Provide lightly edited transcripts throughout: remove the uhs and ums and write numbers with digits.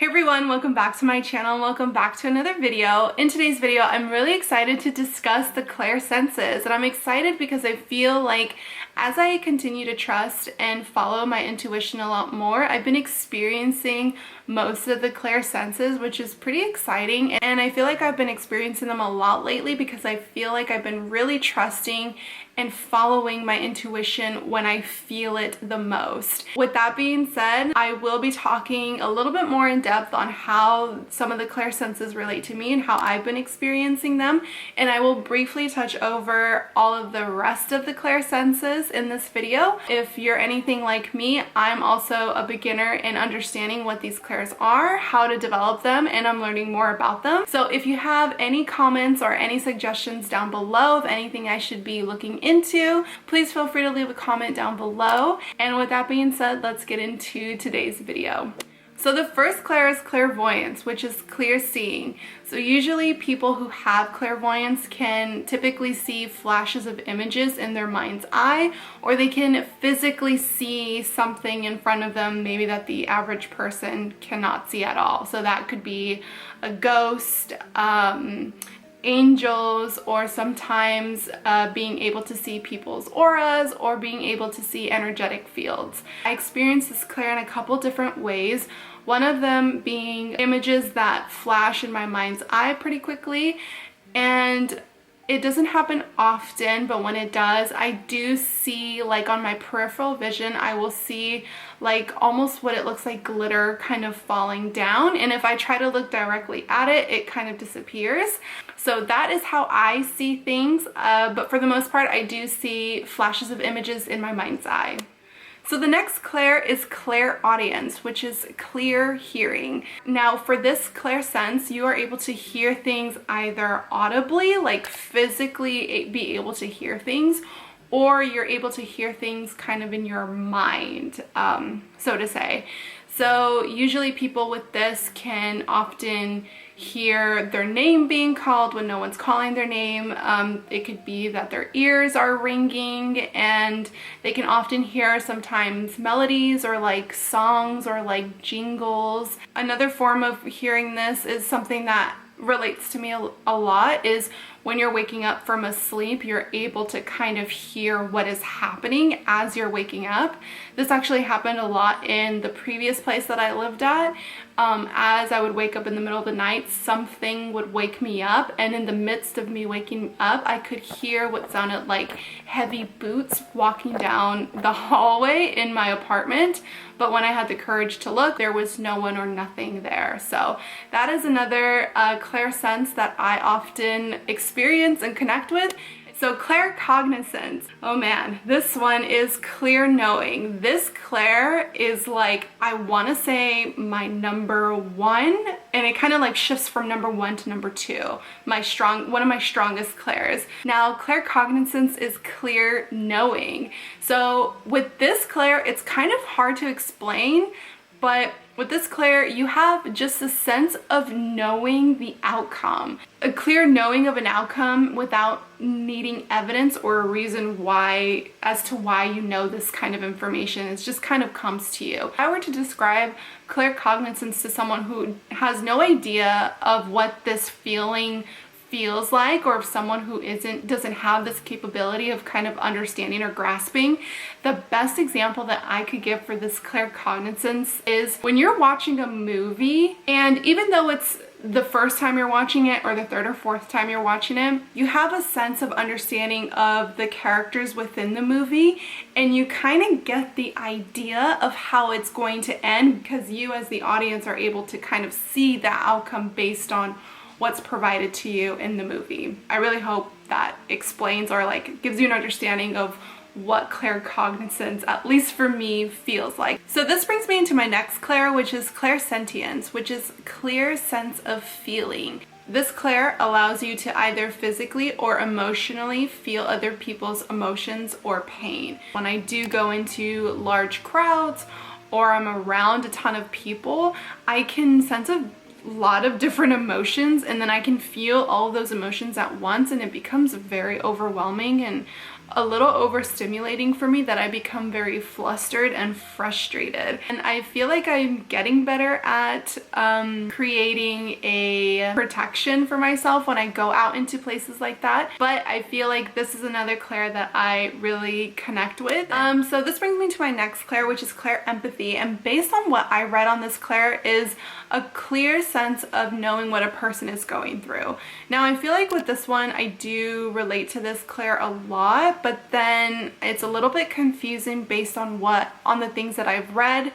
Hey everyone, welcome back to my channel and welcome back to another video. In today's video, I'm really excited to discuss the Clairsenses, and I'm excited because I feel like as I continue to trust and follow my intuition a lot more, I've been experiencing most of the Clairsenses, which is pretty exciting, and I feel like I've been experiencing them a lot lately because I feel like I've been really trusting and following my intuition when I feel it the most. With that being said, I will be talking a little bit more in depth on how some of the Clairsenses relate to me and how I've been experiencing them, and I will briefly touch over all of the rest of the Clairsenses in this video. If you're anything like me, I'm also a beginner in understanding what these clairs are, how to develop them, and I'm learning more about them. So if you have any comments or any suggestions down below of anything I should be looking into, please feel free to leave a comment down below. And with that being said, let's get into today's video. So the first clair is clairvoyance, which is clear seeing. So usually people who have clairvoyance can typically see flashes of images in their mind's eye, or they can physically see something in front of them maybe that the average person cannot see at all. So that could be a ghost, angels, or sometimes being able to see people's auras or being able to see energetic fields. I experienced this clair in a couple different ways. One of them being images that flash in my mind's eye pretty quickly, and it doesn't happen often, but when it does, I do see, like on my peripheral vision, I will see like almost what it looks like glitter kind of falling down, and if I try to look directly at it, it kind of disappears. So that is how I see things, but for the most part, I do see flashes of images in my mind's eye. So the next clair is clairaudience, which is clear hearing. Now for this clairsense, you are able to hear things either audibly, like physically be able to hear things, or you're able to hear things kind of in your mind, so to say. So usually people with this can often hear their name being called when no one's calling their name. It could be that their ears are ringing, and they can often hear sometimes melodies or like songs or like jingles. Another form of hearing this is something that relates to me a lot is when you're waking up from a sleep, you're able to kind of hear what is happening as you're waking up. This actually happened a lot in the previous place that I lived at. As I would wake up in the middle of the night, something would wake me up, and in the midst of me waking up, I could hear what sounded like heavy boots walking down the hallway in my apartment. But when I had the courage to look, there was no one or nothing there. So that is another clairsense that I often experience and connect with. So Cognizance, oh man, this one is clear knowing. This clair is like, I want to say my number one, and it kind of like shifts from number one to number two. One of my strongest clairs. Now Cognizance is clear knowing. So with this clair, it's kind of hard to explain, but with this clair, you have just a sense of knowing the outcome. A clear knowing of an outcome without needing evidence or a reason why, as to why you know this kind of information. It just kind of comes to you. If I were to describe claircognizance to someone who has no idea of what this feeling feels like, or if someone who doesn't have this capability of kind of understanding or grasping, the best example that I could give for this claircognizance is when you're watching a movie, and even though it's the first time you're watching it or the third or fourth time you're watching it, you have a sense of understanding of the characters within the movie, and you kind of get the idea of how it's going to end because you as the audience are able to kind of see the outcome based on what's provided to you in the movie. I really hope that explains or like gives you an understanding of what claircognizance, at least for me, feels like. So this brings me into my next clair, which is clairsentience, which is clear sense of feeling. This clair allows you to either physically or emotionally feel other people's emotions or pain. When I do go into large crowds or I'm around a ton of people, I can sense a lot of different emotions, and then I can feel all of those emotions at once, and it becomes very overwhelming and a little overstimulating for me that I become very flustered and frustrated. And I feel like I'm getting better at creating a protection for myself when I go out into places like that. But I feel like this is another Clair that I really connect with. So this brings me to my next Clair, which is Clair Empathy. And based on what I read on this Clair is a clear sense of knowing what a person is going through. Now I feel like with this one I do relate to this Clair a lot, but then it's a little bit confusing based on the things that I've read,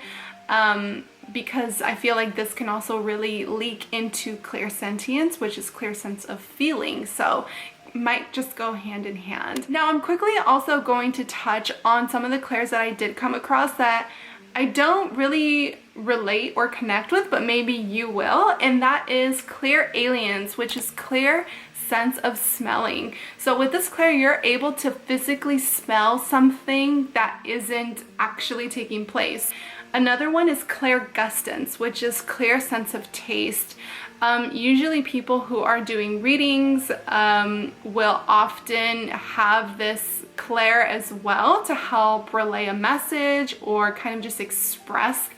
because I feel like this can also really leak into Clairsentience, which is clear sense of feeling. So might just go hand in hand. Now I'm quickly also going to touch on some of the Clairs that I did come across that I don't really relate or connect with, but maybe you will, and that is Clairalience, which is clear sense of smelling. So with this Clair, you're able to physically smell something that isn't actually taking place. Another one is Clairgustance, which is clear sense of taste. Usually people who are doing readings will often have this Clair as well to help relay a message or kind of just express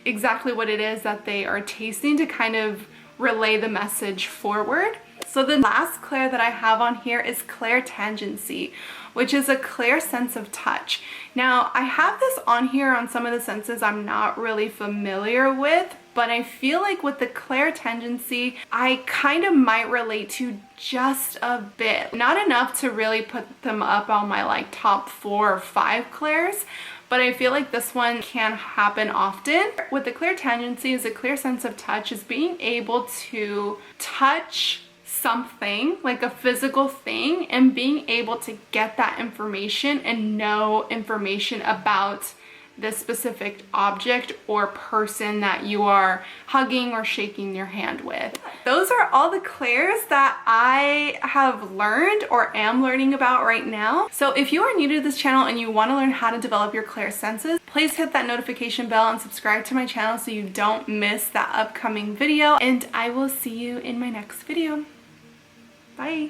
exactly what it is that they are tasting to kind of relay the message forward. So the last Clair that I have on here is Tangency, which is a clear sense of touch. Now I have this on here on some of the senses I'm not really familiar with, but I feel like with the Tangency, I kind of might relate to just a bit. Not enough to really put them up on my like top 4 or 5 Clairs, but I feel like this one can happen often. With the Tangency is a clear sense of touch, is being able to touch something, like a physical thing, and being able to get that information and know information about this specific object or person that you are hugging or shaking your hand with. Those are all the Clairs that I have learned or am learning about right now. So if you are new to this channel and you want to learn how to develop your Clair senses, please hit that notification bell and subscribe to my channel so you don't miss that upcoming video. And I will see you in my next video. Bye.